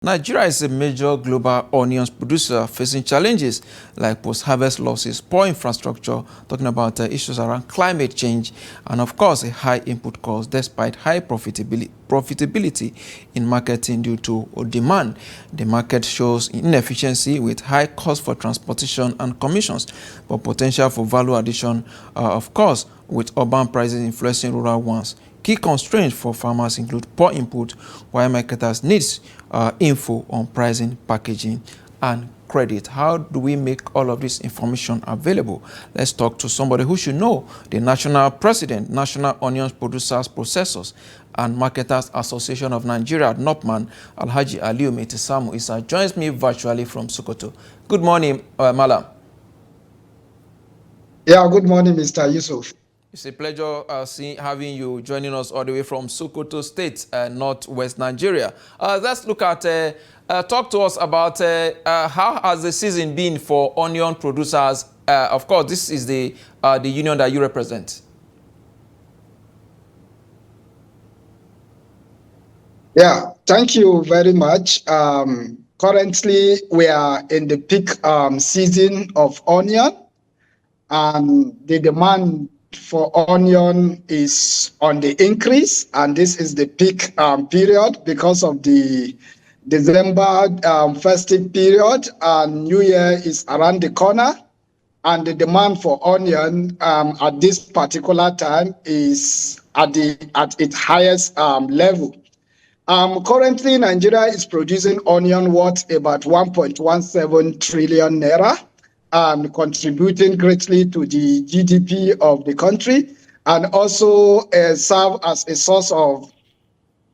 Nigeria is a major global onions producer facing challenges like post-harvest losses, poor infrastructure, talking about issues around climate change, and of course a high input cost despite high profitability in marketing due to demand. The market shows inefficiency with high cost for transportation and commissions, but potential for value addition, of course, with urban prices influencing rural ones. Key constraints for farmers include poor input, while marketers need info on pricing, packaging, and credit. How do we make all of this information available? Let's talk to somebody who should know, the National President, National Onions Producers, Processors, and Marketers Association of Nigeria, NOPMAN, Alhaji Aliyu Maitasamu Isah, joins me virtually from Sokoto. Good morning, Malam. Yeah, good morning, Mr. Yusuf. It's a pleasure having you joining us all the way from Sokoto State, northwest Nigeria. Let's look at, talk to us about how has the season been for onion producers. Of course, this is the union that you represent. Yeah, thank you very much. Currently, we are in the peak season of onion, and the demand for onion is on the increase, and this is the peak period because of the December festive period, and New Year is around the corner, and the demand for onion at this particular time is at its highest level. Currently, Nigeria is producing onion worth about 1.17 trillion naira, contributing greatly to the GDP of the country, and also serve as a source of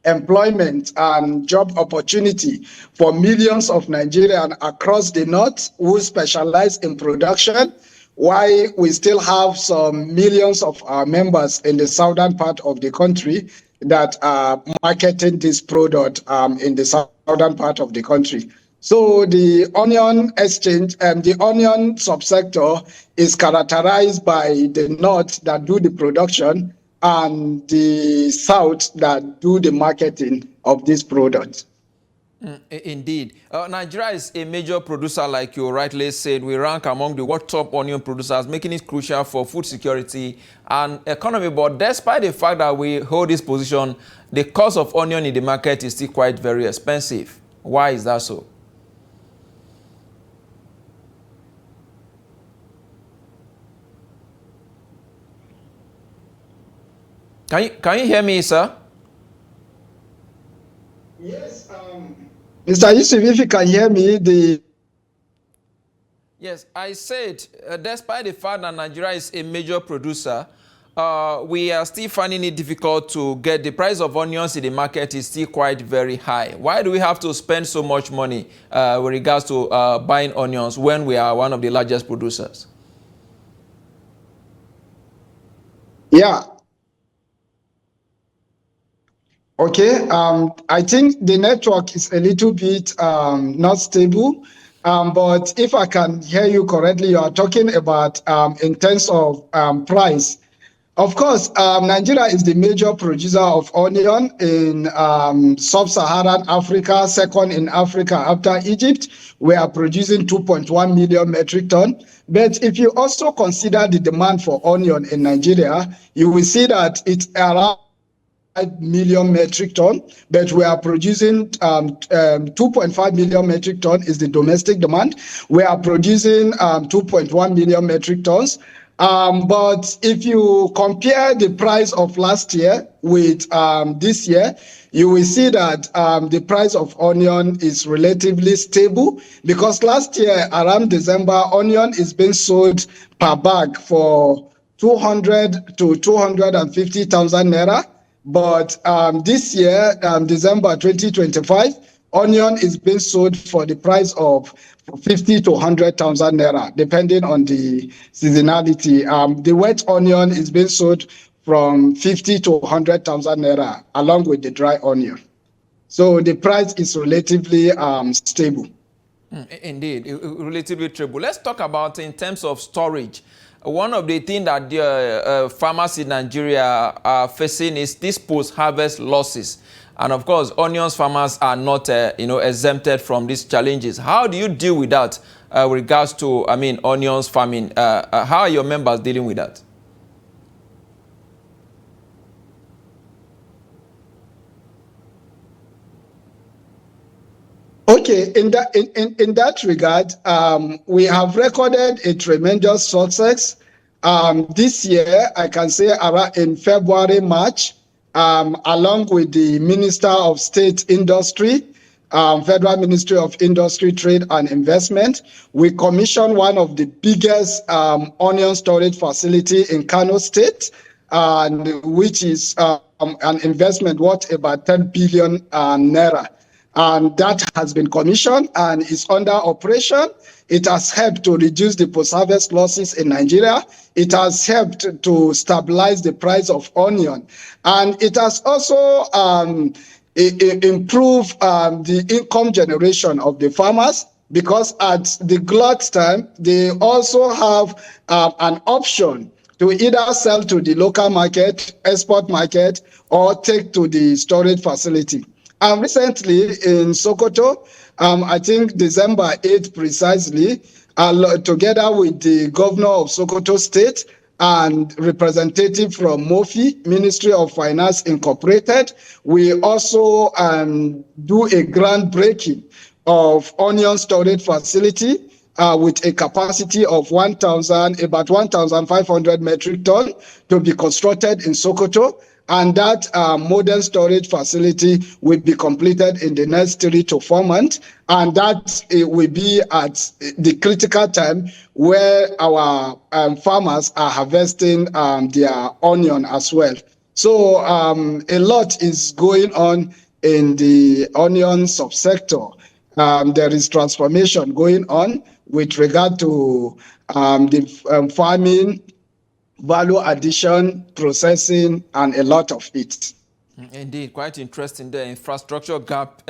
employment and job opportunity for millions of Nigerians across the north who specialize in production, while we still have some millions of our members in the southern part of the country that are marketing this product in the southern part of the country. So the onion exchange and the onion subsector is characterized by the north that do the production and the south that do the marketing of this product. Indeed. Nigeria is a major producer, like you rightly said. We rank among the world top onion producers, making it crucial for food security and economy. But despite the fact that we hold this position, the cost of onion in the market is still quite very expensive. Why is that so? Can you hear me, sir? Yes, Mr. Yusuf, if you can hear me, Yes, I said, despite the fact that Nigeria is a major producer, we are still finding it difficult to get the price of onions in the market is still quite very high. Why do we have to spend so much money with regards to buying onions when we are one of the largest producers? Yeah. Okay, I think the network is a little bit not stable, but if I can hear you correctly, you are talking about in terms of price. Of course, Nigeria is the major producer of onion in sub-Saharan Africa, second in Africa after Egypt. We are producing 2.1 million metric tons. But if you also consider the demand for onion in Nigeria, you will see that it's around 5 million metric ton, but we are producing 2.5 million metric ton is the domestic demand. We are producing 2.1 million metric tons. But if you compare the price of last year with this year, you will see that the price of onion is relatively stable, because last year around December, onion is being sold per bag for 200 to 250,000 naira. But this year, December 2025, onion is being sold for the price of 50 to 100,000 naira, depending on the seasonality. The wet onion is being sold from 50 to 100,000 naira, along with the dry onion. So the price is relatively stable. Indeed, relatively stable. Let's talk about in terms of storage. One of the things that the farmers in Nigeria are facing is this post-harvest losses. And of course, onions farmers are not, exempted from these challenges. How do you deal with that with regards to, onions farming? How are your members dealing with that? Okay, in that regard, we have recorded a tremendous success. This year, I can say around in February, March, along with the Minister of State Industry, Federal Ministry of Industry, Trade and Investment, we commissioned one of the biggest onion storage facility in Kano State, which is an investment worth about 10 billion naira. And that has been commissioned and is under operation. It has helped to reduce the post-harvest losses in Nigeria. It has helped to stabilize the price of onion. And it has also improved the income generation of the farmers, because at the glut time, they also have an option to either sell to the local market, export market, or take to the storage facility. Recently in Sokoto, I think December 8th precisely, together with the governor of Sokoto State and representative from MOFI, Ministry of Finance Incorporated, we also do a groundbreaking of onion storage facility with a capacity of about 1,500 metric ton to be constructed in Sokoto. And that modern storage facility will be completed in the next 3 to 4 months. And that will be at the critical time where our farmers are harvesting their onion as well. So a lot is going on in the onion subsector. There is transformation going on with regard to the farming, value addition, processing, and a lot of it. Indeed, quite interesting. The infrastructure gap,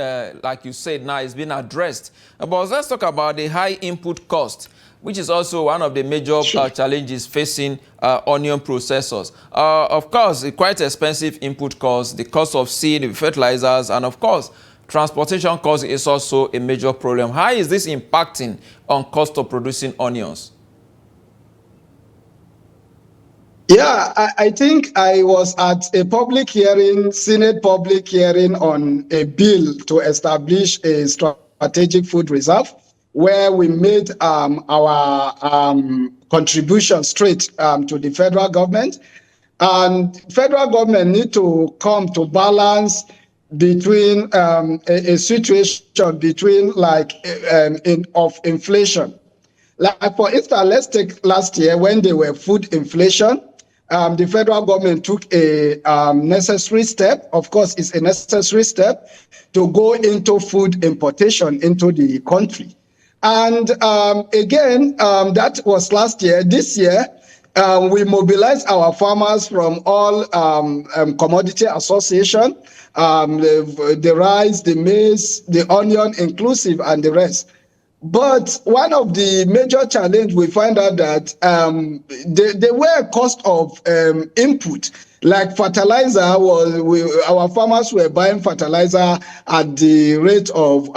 like you said, now is being addressed. But let's talk about the high input cost, which is also one of the major challenges facing onion processors. Of course, quite expensive input costs, the cost of seed, fertilizers, and of course, transportation cost is also a major problem. How is this impacting on cost of producing onions? Yeah, I think I was at a public hearing, Senate public hearing on a bill to establish a strategic food reserve, where we made our contribution straight to the federal government. And federal government need to come to balance between a situation between of inflation. Like for instance, let's take last year when there were food inflation. The federal government took a necessary step. Of course, it's a necessary step to go into food importation into the country. And again, that was last year. This year, we mobilized our farmers from all commodity association, the rice, the maize, the onion inclusive, and the rest. But one of the major challenges we find out that there were cost of input, like fertilizer. Our farmers were buying fertilizer at the rate of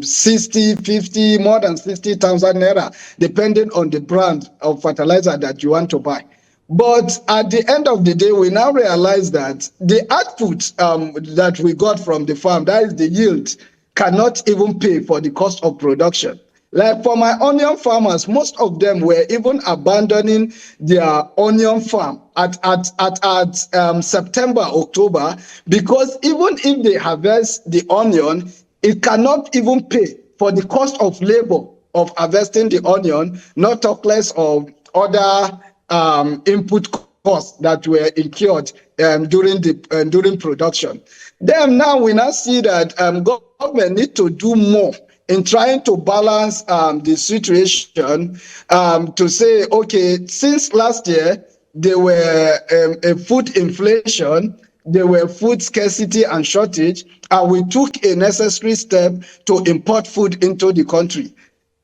60, 50, more than 60,000 naira, depending on the brand of fertilizer that you want to buy. But at the end of the day, we now realize that the output that we got from the farm, that is the yield, cannot even pay for the cost of production. Like for my onion farmers, most of them were even abandoning their onion farm at September, October, because even if they harvest the onion, it cannot even pay for the cost of labor of harvesting the onion, not talk less of other input costs that were incurred during production. Then now we now see that government need to do more in trying to balance the situation to say, okay, since last year there were a food inflation, there were food scarcity and shortage, and we took a necessary step to import food into the country.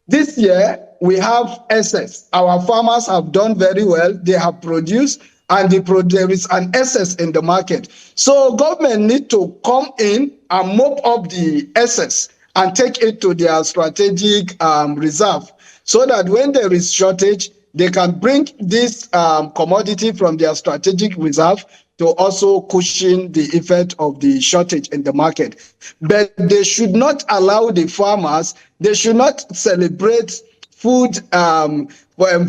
This year, we have excess. Our farmers have done very well. They have produced, and there is an excess in the market. So government need to come in and mop up the excess and take it to their strategic reserve, so that when there is shortage, they can bring this commodity from their strategic reserve to also cushion the effect of the shortage in the market. But they should not allow the farmers, they should not celebrate food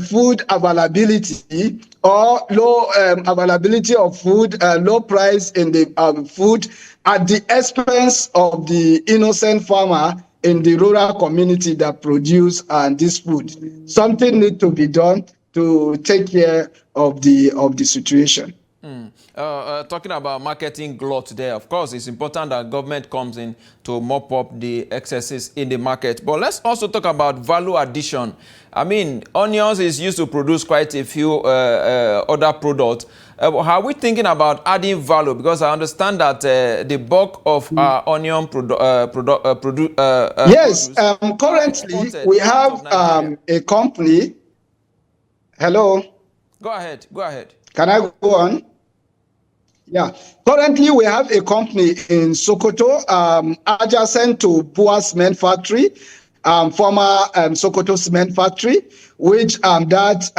food availability or low availability of food, low price in the food at the expense of the innocent farmer in the rural community that produce this food. Something needs to be done to take care of the situation. Talking about marketing glut there, of course, it's important that government comes in to mop up the excesses in the market. But let's also talk about value addition. I mean, onions is used to produce quite a few other products. How are we thinking about adding value? Because I understand that the bulk of onion yes, currently we have a company. Hello? Go ahead, go ahead. Can I go on? Yeah, currently we have a company in Sokoto, adjacent to Bua Cement Factory, former Sokoto Cement Factory, which that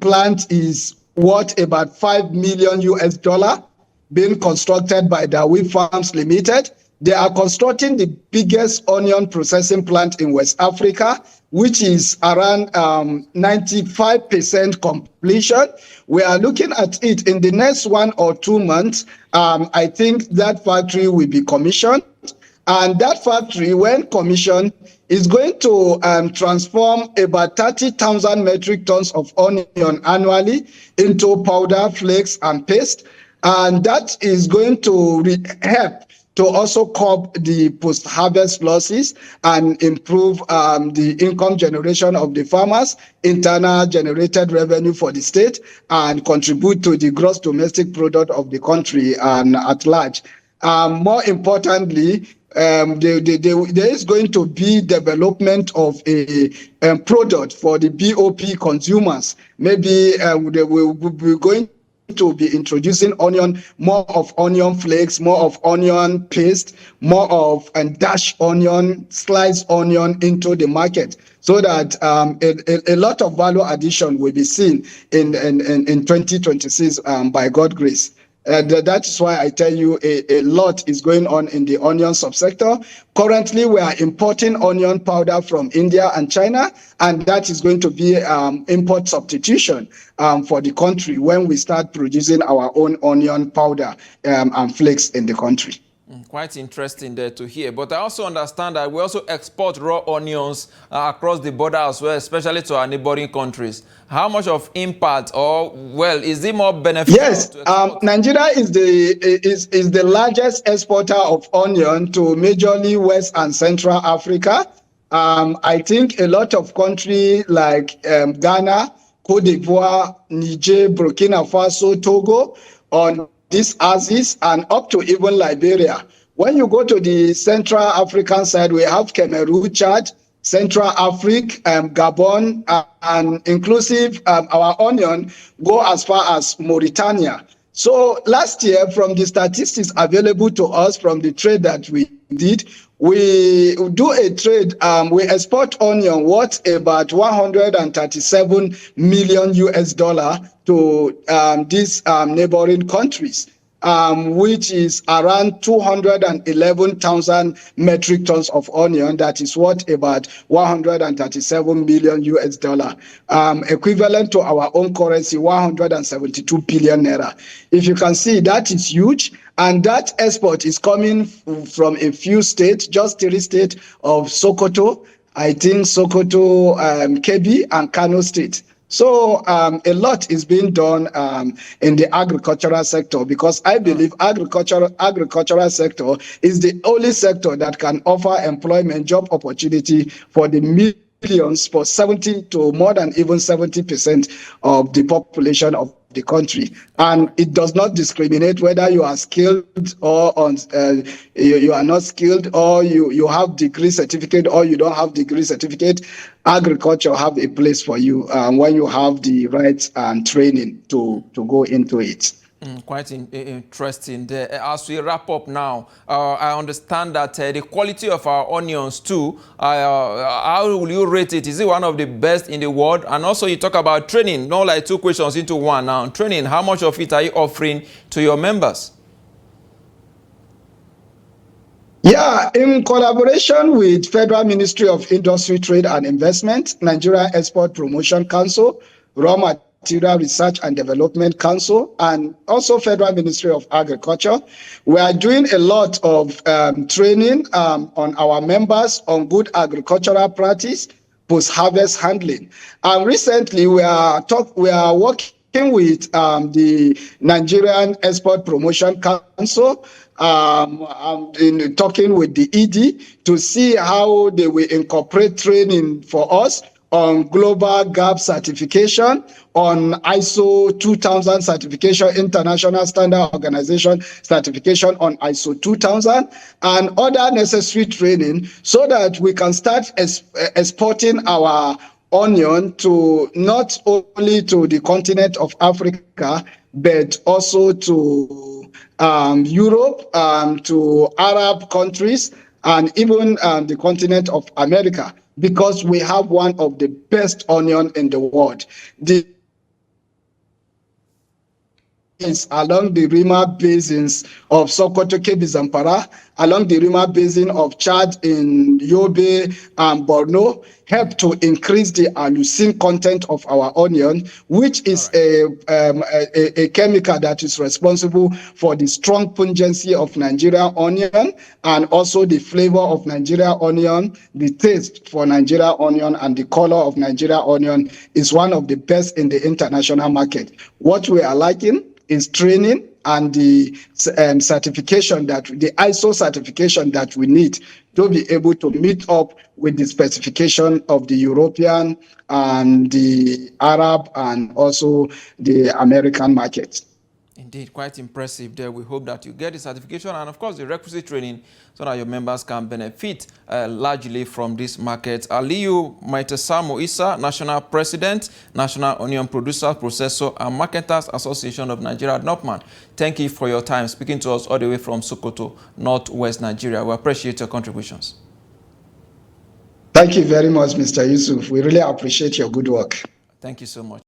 plant is worth about $5 million US, being constructed by Dawi Farms Limited. They are constructing the biggest onion processing plant in West Africa, which is around 95% completion. We are looking at it in the next 1 or 2 months. I think that factory will be commissioned. And that factory, when commissioned, is going to transform about 30,000 metric tons of onion annually into powder, flakes, and paste. And that is going to help to also curb the post-harvest losses and improve the income generation of the farmers, internal generated revenue for the state, and contribute to the gross domestic product of the country at large. More importantly, there is going to be development of a product for the BOP consumers. Maybe they will be going to be introducing more of onion flakes, more of onion paste, more of dash onion, sliced onion into the market, so that a lot of value addition will be seen in 2026 by God's grace. That is why I tell you a lot is going on in the onion subsector. Currently, we are importing onion powder from India and China, and that is going to be import substitution for the country when we start producing our own onion powder and flakes in the country. Quite interesting there to hear. But I also understand that we also export raw onions across the border as well, especially to our neighboring countries. How much of impact, or well, is it more beneficial? Yes, Nigeria is the largest exporter of onion to majorly West and Central Africa. I think a lot of countries like Ghana, Cote d'Ivoire, Niger, Burkina Faso, Togo on this axis, and up to even Liberia. When you go to the Central African side, we have Cameroon, Chad, Central Africa, Gabon, and inclusive our onion go as far as Mauritania. So last year, from the statistics available to us from the trade that we did, we do a trade, we export onion worth about 137 million US dollar to these neighboring countries, which is around 211,000 metric tons of onion. That is worth about 137 million US dollar, equivalent to our own currency, 172 billion naira. If you can see, that is huge. And that export is coming from a few states, just 3 states of Sokoto, I think Sokoto, Kebbi, and Kano State. So a lot is being done in the agricultural sector, because I believe agricultural sector is the only sector that can offer employment, job opportunity for the millions, for 70 to more than even 70% of the population of the country, and it does not discriminate whether you are skilled or you are not skilled, or you have degree certificate or you don't have degree certificate. Agriculture have a place for you when you have the right and training to go into it. Quite interesting there. As we wrap up now, I understand that the quality of our onions too, how will you rate it? Is it one of the best in the world? And also you talk about training, not like two questions into one now. Training, how much of it are you offering to your members? Yeah, in collaboration with Federal Ministry of Industry, Trade and Investment, Nigeria Export Promotion Council, Raw Material Research and Development Council, and also Federal Ministry of Agriculture, we are doing a lot of training on our members on good agricultural practice, post-harvest handling. And recently, we are working with the Nigerian Export Promotion Council, in talking with the ED to see how they will incorporate training for us on global GAP certification, on ISO 2000 certification, International Standard Organization certification on ISO 2000, and other necessary training so that we can start exporting our onion to not only to the continent of Africa, but also to Europe, to Arab countries, and even the continent of America, because we have one of the best onion in the world. Is along the Rima basins of Sokoto, Kebbi, Zamfara, along the Rima basin of Chad in Yobe and Borno, help to increase the allucin content of our onion, which is a chemical that is responsible for the strong pungency of Nigerian onion, and also the flavor of Nigerian onion, the taste for Nigerian onion, and the color of Nigerian onion is one of the best in the international market. What we are liking is training and the certification, that the ISO certification that we need to be able to meet up with the specification of the European and the Arab and also the American markets. Indeed, quite impressive there. We hope that you get the certification and, of course, the requisite training so that your members can benefit largely from this market. Aliyu Maitasamu Isah, National President, National Onion Producers, Processor and Marketers Association of Nigeria, NOPMAN. Thank you for your time speaking to us all the way from Sokoto, Northwest Nigeria. We appreciate your contributions. Thank you very much, Mr. Yusuf. We really appreciate your good work. Thank you so much.